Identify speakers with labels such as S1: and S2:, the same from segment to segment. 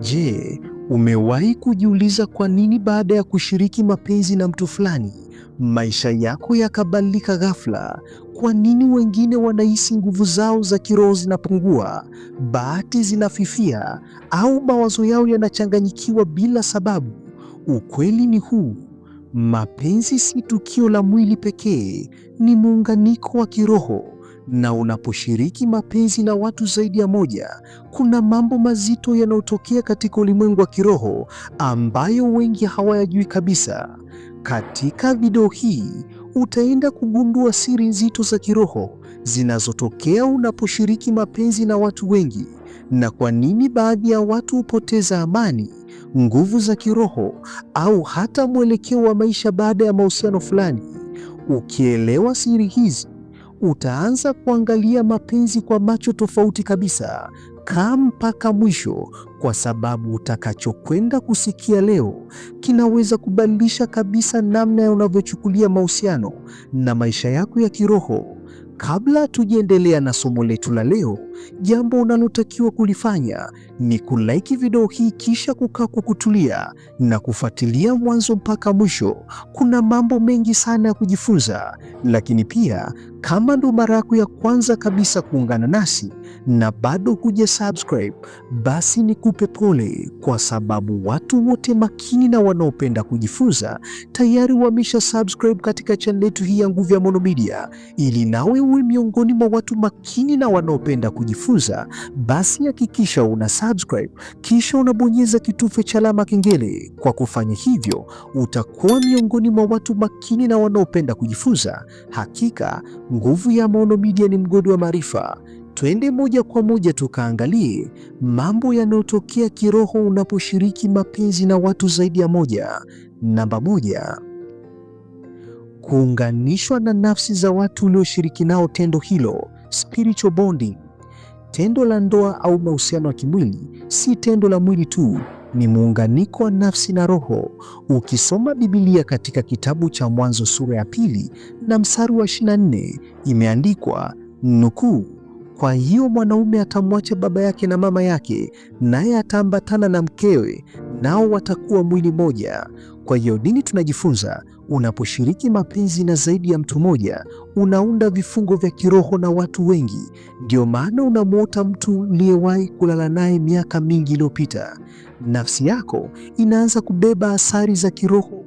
S1: Je, umewahi kujiuliza kwa nini baada ya kushiriki mapenzi na mtu fulani, maisha yako yakabadilika ghafla? Kwa nini wengine wanahisi nguvu zao za kiroho zinapungua, bahati zinafifia, au mawazo yao yanachanganyikiwa bila sababu? Ukweli ni huu: mapenzi si tukio la mwili pekee, ni muunganiko wa kiroho. Na unaposhiriki mapenzi na watu zaidi ya moja, kuna mambo mazito yanayotokea katika ulimwengu wa kiroho ambayo wengi hawayajui kabisa. Katika video hii utaenda kugundua siri nzito za kiroho zinazotokea unaposhiriki mapenzi na watu wengi, na kwa nini baadhi ya watu hupoteza amani, nguvu za kiroho, au hata mwelekeo wa maisha baada ya mahusiano fulani. Ukielewa siri hizi, utaanza kuangalia mapenzi kwa macho tofauti kabisa. Kaa mpaka mwisho, kwa sababu utakachokwenda kusikia leo kinaweza kubadilisha kabisa namna unavyochukulia mahusiano na maisha yako ya kiroho. Kabla tujaendelea na somo letu la leo, jambo unalotakiwa kulifanya ni kulike video hii, kisha kukaa kwa kutulia na kufuatilia mwanzo mpaka mwisho. Kuna mambo mengi sana ya kujifunza, lakini pia kama ndo mara yako ya kwanza kabisa kuungana nasi na bado huja subscribe, basi nikupe pole, kwa sababu watu wote makini na wanaopenda kujifunza tayari wamesha subscribe katika channel yetu hii ya Nguvu ya Maono Media. Ili nawe uwe miongoni mwa watu makini na wanaopenda kujifunza, basi hakikisha una subscribe kisha unabonyeza kitufe cha alama kengele. Kwa kufanya hivyo, utakuwa miongoni mwa watu makini na wanaopenda kujifunza. Hakika Nguvu ya Maono Media ni mgodi wa maarifa. Twende moja kwa moja tukaangalie mambo yanayotokea kiroho unaposhiriki mapenzi na watu zaidi ya moja. Namba moja, kuunganishwa na nafsi za watu ulioshiriki nao tendo hilo, spiritual bonding. Tendo la ndoa au mahusiano ya kimwili si tendo la mwili tu, ni muunganiko wa nafsi na roho. Ukisoma Biblia katika kitabu cha Mwanzo sura ya 2 na mstari wa 24, imeandikwa nukuu, kwa hiyo mwanaume atamwacha baba yake na mama yake, naye ataambatana na mkewe, nao watakuwa mwili moja. Kwa hiyo nini tunajifunza? Unaposhiriki mapenzi na zaidi ya mtu mmoja, unaunda vifungo vya kiroho na watu wengi. Ndio maana unamwota mtu uliyewahi kulala naye miaka mingi iliyopita. Nafsi yako inaanza kubeba athari za kiroho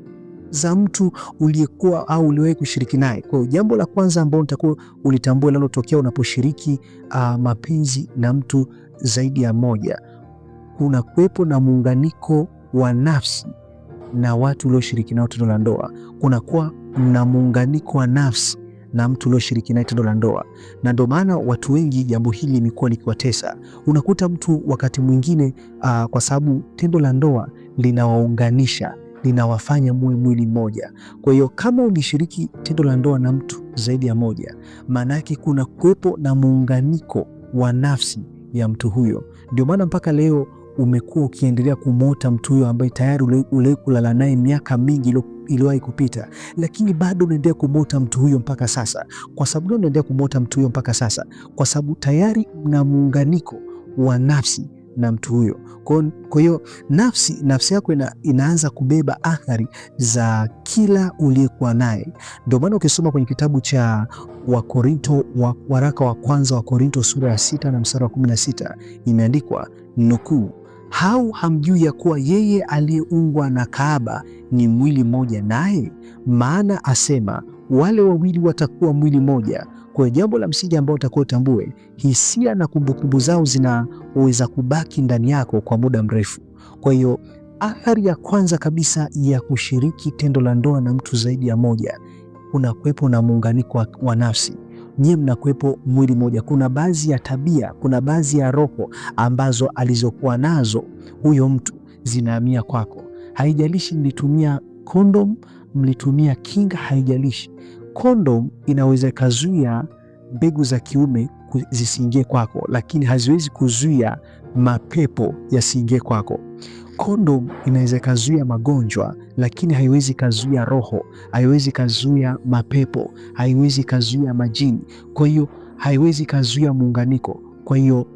S1: za mtu uliyekuwa au uliwahi kushiriki naye. Kwa hiyo jambo la kwanza ambalo utakuwa ulitambua linalotokea unaposhiriki mapenzi na mtu zaidi ya moja, kuna kuwepo na muunganiko wa nafsi na watu ulioshiriki nao tendo la ndoa. Kunakuwa na muunganiko wa nafsi na mtu ulioshiriki naye tendo la ndoa, na ndio maana watu wengi jambo hili limekuwa likiwatesa. Unakuta mtu wakati mwingine kwa sababu tendo la ndoa linawaunganisha, linawafanya muwe mwili mmoja. Kwa hiyo kama ulishiriki tendo la ndoa na mtu zaidi ya moja, maana yake kuna kuwepo na muunganiko wa nafsi ya mtu huyo. Ndio maana mpaka leo umekuwa ukiendelea kumwota mtu huyo ambaye tayari uliwahi kulala naye miaka mingi iliyowahi kupita, lakini bado unaendelea kumwota mtu huyo mpaka sasa. Kwa sababu gani unaendelea kumwota mtu huyo mpaka sasa? Kwa sababu tayari una muunganiko wa nafsi na mtu huyo. Kwa hiyo nafsi yako inaanza kubeba athari za kila uliyekuwa naye. Ndio maana ukisoma kwenye kitabu cha waraka wa kwanza wa Korinto sura ya 6 na mstari wa 16, imeandikwa nukuu, hau hamjui ya kuwa yeye aliyeungwa na kahaba ni mwili mmoja naye? Maana asema wale wawili watakuwa mwili mmoja. Kwa jambo la msingi ambao utakuwa utambue, hisia na kumbukumbu zao zinaweza kubaki ndani yako kwa muda mrefu. Kwa hiyo athari ya kwanza kabisa ya kushiriki tendo la ndoa na mtu zaidi ya moja, kuna kuwepo na muunganiko wa nafsi. Nyie mnakuwepo mwili moja. Kuna baadhi ya tabia, kuna baadhi ya roho ambazo alizokuwa nazo huyo mtu zinahamia kwako. Haijalishi mlitumia kondom, mlitumia kinga, haijalishi. Kondom inaweza ikazuia mbegu za kiume zisiingie kwako, lakini haziwezi kuzuia mapepo yasiingie kwako. Kondom inaweza ikazuia magonjwa, lakini haiwezi kazuia roho, haiwezi kazuia mapepo, haiwezi kazuia majini. Kwa hiyo haiwezi kazuia muunganiko. Kwa hiyo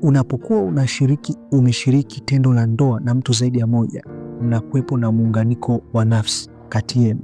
S1: Unapokuwa umeshiriki tendo la ndoa na mtu zaidi ya moja, mnakuwepo na muunganiko wa nafsi kati yenu.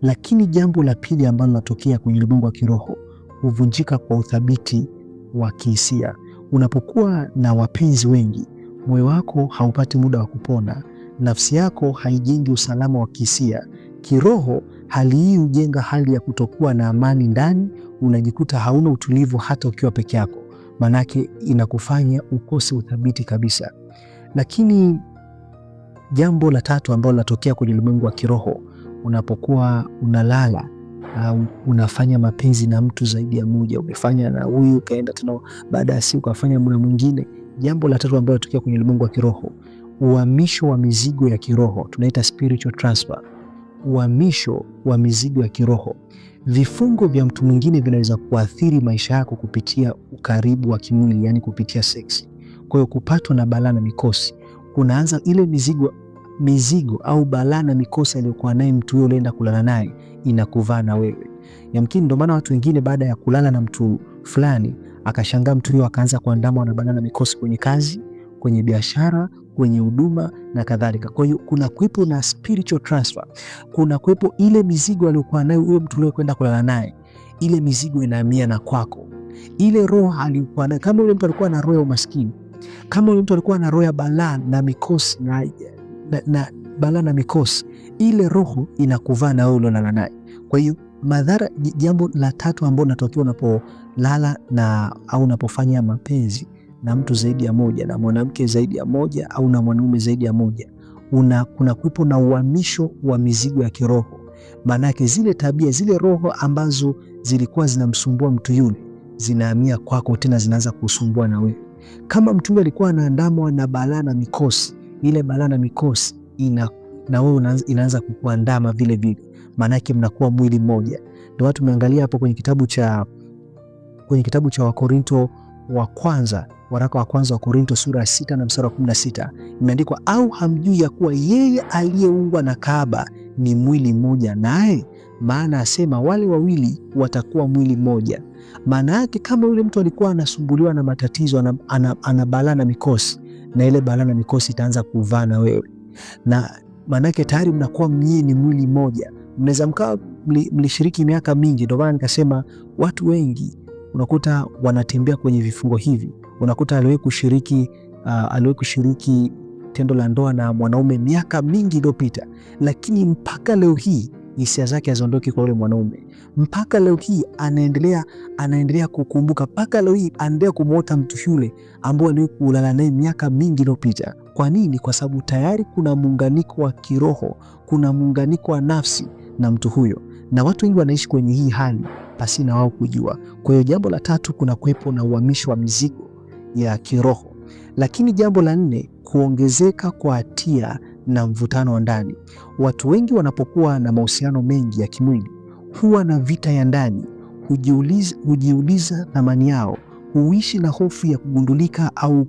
S1: Lakini jambo la pili ambalo linatokea kwenye ulimwengu wa kiroho, huvunjika kwa uthabiti wa kihisia. Unapokuwa na wapenzi wengi, moyo wako haupati muda wa kupona, nafsi yako haijengi usalama wa kihisia. Kiroho, hali hii hujenga hali ya kutokuwa na amani ndani, unajikuta hauna utulivu hata ukiwa peke yako, manake inakufanya ukose uthabiti kabisa. Lakini jambo la tatu ambalo linatokea kwenye ulimwengu wa kiroho, unapokuwa unalala au unafanya mapenzi na mtu zaidi ya moja, umefanya na huyu ukaenda tena baada ya siku ukafanya na mwingine. Jambo la tatu ambalo linatokea kwenye ulimwengu wa kiroho, uhamisho wa mizigo ya kiroho, tunaita spiritual transfer. Uhamisho wa mizigo ya kiroho. Vifungo vya mtu mwingine vinaweza kuathiri maisha yako kupitia ukaribu wa kimwili, yani kupitia seksi. Kwa hiyo kupatwa na balaa na mikosi, kunaanza ile mizigo au balaa na mikosi aliyokuwa naye mtu huyo ulienda kulala naye, inakuvaa na wewe. Yamkini ndio maana watu wengine baada ya kulala na mtu fulani akashangaa mtu huyo akaanza kuandamwa na balaa na mikosi kwenye kazi, kwenye biashara, kwenye huduma na kadhalika. Kwa hiyo kuna kuwepo na spiritual transfer. Kuna kuwepo ile mizigo aliyokuwa nayo huyo mtu uliyekwenda kulala naye, ile mizigo inahamia na kwako. Ile roho aliyokuwa nayo, kama yule mtu alikuwa na roho ya umaskini, kama yule mtu alikuwa na roho ya balaa na mikosi na balaa na mikosi, ile roho inakuvaa na wewe ulionana naye. Kwa hiyo madhara, jambo la tatu ambalo linatokea unapolala na au unapofanya mapenzi na mtu zaidi ya moja, na mwanamke zaidi ya moja, au na mwanaume zaidi ya moja, kuna kuwepo na uhamisho wa mizigo ya kiroho. Maanake zile tabia, zile roho ambazo zilikuwa zinamsumbua mtu yule zinahamia kwako, tena zinaanza kusumbua na wewe. Kama mtu yule alikuwa anaandamwa na balaa na mikosi, ile balaa na mikosi na wewe inaanza kukuandama vile vile, maanake mnakuwa mwili mmoja. Ndio watu tumeangalia hapo kwenye kitabu cha Wakorinto wa kwanza, waraka wa kwanza wa Korinto sura ya 6 na mstari wa 16, imeandikwa, au hamjui ya kuwa yeye aliyeungwa na kahaba ni mwili mmoja naye? Maana asema wale wawili watakuwa mwili mmoja. Maana yake kama yule mtu alikuwa anasumbuliwa na matatizo, ana balaa na mikosi, na ile balaa na mikosi itaanza kuvaa na wewe, na maana yake tayari mnakuwa ni mwili mmoja. Mnaweza mkawa mlishiriki miaka mingi. Ndio maana nikasema watu wengi unakuta wanatembea kwenye vifungo hivi. Unakuta aliwahi kushiriki tendo la ndoa na mwanaume miaka mingi iliyopita, lakini mpaka leo hii hisia zake haziondoki kwa yule mwanaume. Mpaka leo hii anaendelea kukumbuka, mpaka leo hii anaendelea kumuota mtu yule ambao aliwahi kulala naye miaka mingi iliyopita. Kwa nini? Kwa sababu tayari kuna muunganiko wa kiroho, kuna muunganiko wa nafsi na mtu huyo, na watu wengi wanaishi kwenye hii hali pasi na wao kujua. Kwa hiyo jambo la tatu, kuna kuwepo na uhamisho wa mizigo ya kiroho. Lakini jambo la nne, kuongezeka kwa hatia na mvutano wa ndani. Watu wengi wanapokuwa na mahusiano mengi ya kimwili huwa na vita ya ndani, hujiuliza thamani yao, huishi na hofu ya kugundulika au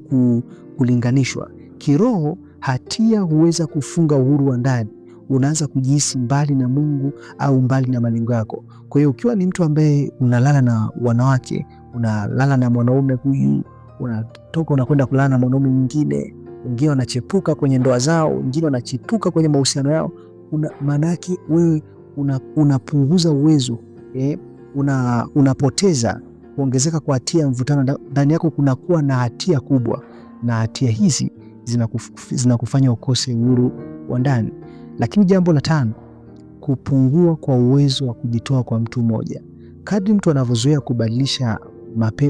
S1: kulinganishwa. Kiroho, hatia huweza kufunga uhuru wa ndani. Unaanza kujihisi mbali na Mungu au mbali na malengo yako. Kwa hiyo ukiwa ni mtu ambaye unalala na wanawake, unalala na mwanaume huyu, unatoka unakwenda kulala na mwanaume mwingine, wengine wanachepuka kwenye ndoa zao, wengine wanachepuka kwenye mahusiano yao, maana yake wewe unapunguza uwezo, unapoteza. Kuongezeka kwa hatia ya mvutano ndani yako, kunakuwa na hatia kubwa, na hatia hizi zinakufanya ukose uhuru wa ndani. Lakini jambo la tano, kupungua kwa uwezo wa kujitoa kwa mtu mmoja. Kadri mtu anavyozoea kubadilisha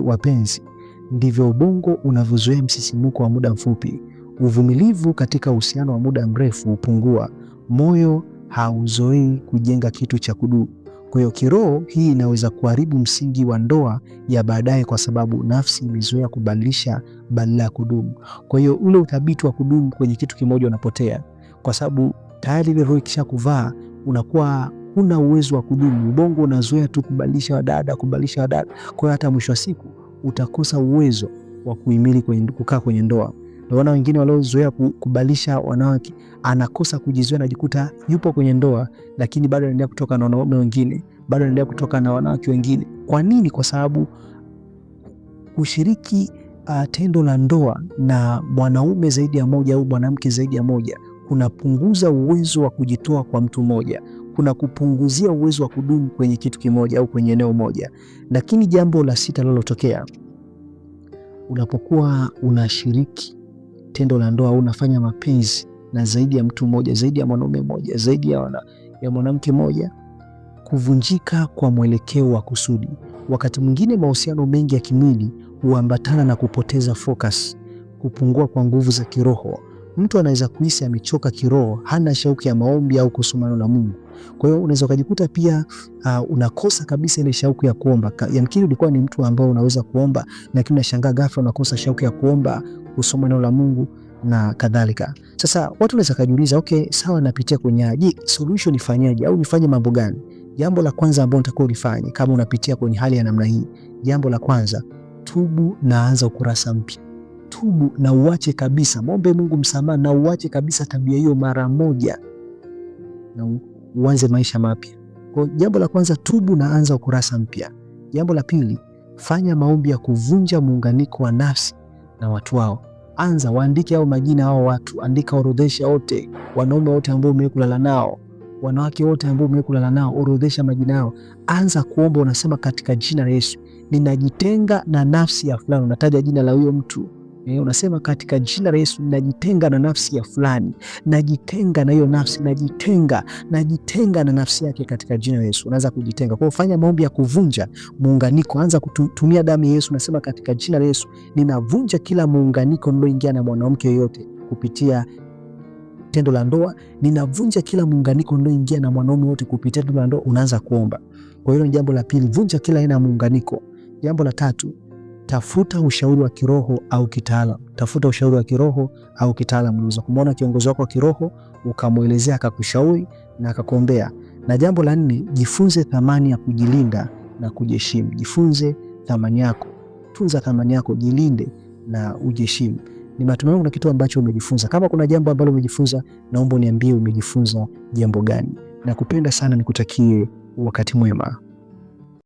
S1: wapenzi, ndivyo ubongo unavyozoea msisimuko wa muda mfupi. Uvumilivu katika uhusiano wa muda mrefu hupungua. Moyo hauzoei kujenga kitu cha kudumu. Kwa hiyo kiroho, hii inaweza kuharibu msingi wa ndoa ya baadaye, kwa sababu nafsi imezoea kubadilisha badala ya kudumu. Kwa hiyo ule uthabiti wa kudumu kwenye kitu kimoja unapotea, kwa sababu tayari ile roho ikisha kuvaa, unakuwa huna uwezo wa kudumu. Ubongo unazoea tu kubadilisha wadada. Kwa hiyo hata mwisho wa siku utakosa uwezo wa kuhimili kukaa kwenye ndoa. Naona wengine waliozoea kubadilisha wanawake, anakosa kujizoea, anajikuta yupo kwenye ndoa lakini bado anaendelea kutoka na wanaume wengine, bado anaendelea kutoka na wanawake wengine. Kwa nini? Kwa sababu kushiriki tendo la ndoa na mwanaume zaidi ya moja au mwanamke zaidi ya moja kunapunguza uwezo wa kujitoa kwa mtu mmoja, kuna kupunguzia uwezo wa kudumu kwenye kitu kimoja au kwenye eneo moja. Lakini jambo la sita linalotokea unapokuwa unashiriki tendo la ndoa au unafanya mapenzi na zaidi ya mtu mmoja, zaidi ya mwanaume mmoja, zaidi ya mwanamke mmoja, kuvunjika kwa mwelekeo wa kusudi. Wakati mwingine mahusiano mengi ya kimwili huambatana na kupoteza focus, kupungua kwa nguvu za kiroho. Mtu anaweza kuhisi amechoka kiroho, hana shauku ya maombi au kusoma neno la Mungu. Kwa hiyo unaweza kujikuta pia unakosa kabisa ile shauku ya kuomba. Yamkini ulikuwa ni mtu ambao unaweza kuomba, lakini unashangaa ghafla unakosa shauku ya kuomba, kusoma neno la Mungu na kadhalika. Sasa watu wanaweza kujiuliza, okay, sawa, napitia kwenye solution nifanyaje au nifanye mambo gani? Jambo la kwanza ambalo unatakiwa ulifanye kama unapitia kwenye hali ya namna hii, jambo la kwanza, tubu na anza ukurasa mpya. Tubu na uache kabisa, muombe Mungu msamaha na uache kabisa tabia hiyo mara moja na uanze maisha mapya. Kwa jambo la kwanza, tubu na anza ukurasa mpya. Jambo la pili, fanya maombi ya kuvunja muunganiko wa nafsi na watu wao. Anza waandike hao majina hao watu, andika, orodhesha wote, wanaume wote ambao umekulala nao, wanawake wote ambao umekulala nao, orodhesha majina yao. Anza kuomba, unasema katika jina la Yesu ninajitenga na nafsi ya fulani, unataja jina la huyo mtu. Unasema katika jina la Yesu ninajitenga na nafsi ya fulani, najitenga na hiyo nafsi, najitenga na nafsi yake katika jina la Yesu. Unaanza kujitenga. Kwa hiyo fanya maombi ya kuvunja muunganiko, anza kutumia damu ya Yesu. Unasema katika jina la Yesu ninavunja kila muunganiko niloingia na mwanamke yoyote kupitia tendo la ndoa, ninavunja kila muunganiko niloingia na mwanaume wote kupitia tendo la ndoa. Unaanza kuomba. Kwa hiyo ni jambo la pili, vunja kila aina ya muunganiko. Jambo la tatu, tafuta ushauri wa kiroho au kitaalamu. Tafuta ushauri wa kiroho au kitaalamu. Unaweza kumwona kiongozi wako wa kiroho ukamwelezea, akakushauri na akakuombea. Na jambo la nne, jifunze thamani ya kujilinda na kujiheshimu. Jifunze thamani yako, tunza thamani yako, jilinde na ujiheshimu. Ni matumaini kuna kitu ambacho umejifunza. Kama kuna jambo ambalo umejifunza, naomba uniambie umejifunza jambo gani. Nakupenda sana, nikutakie wakati mwema.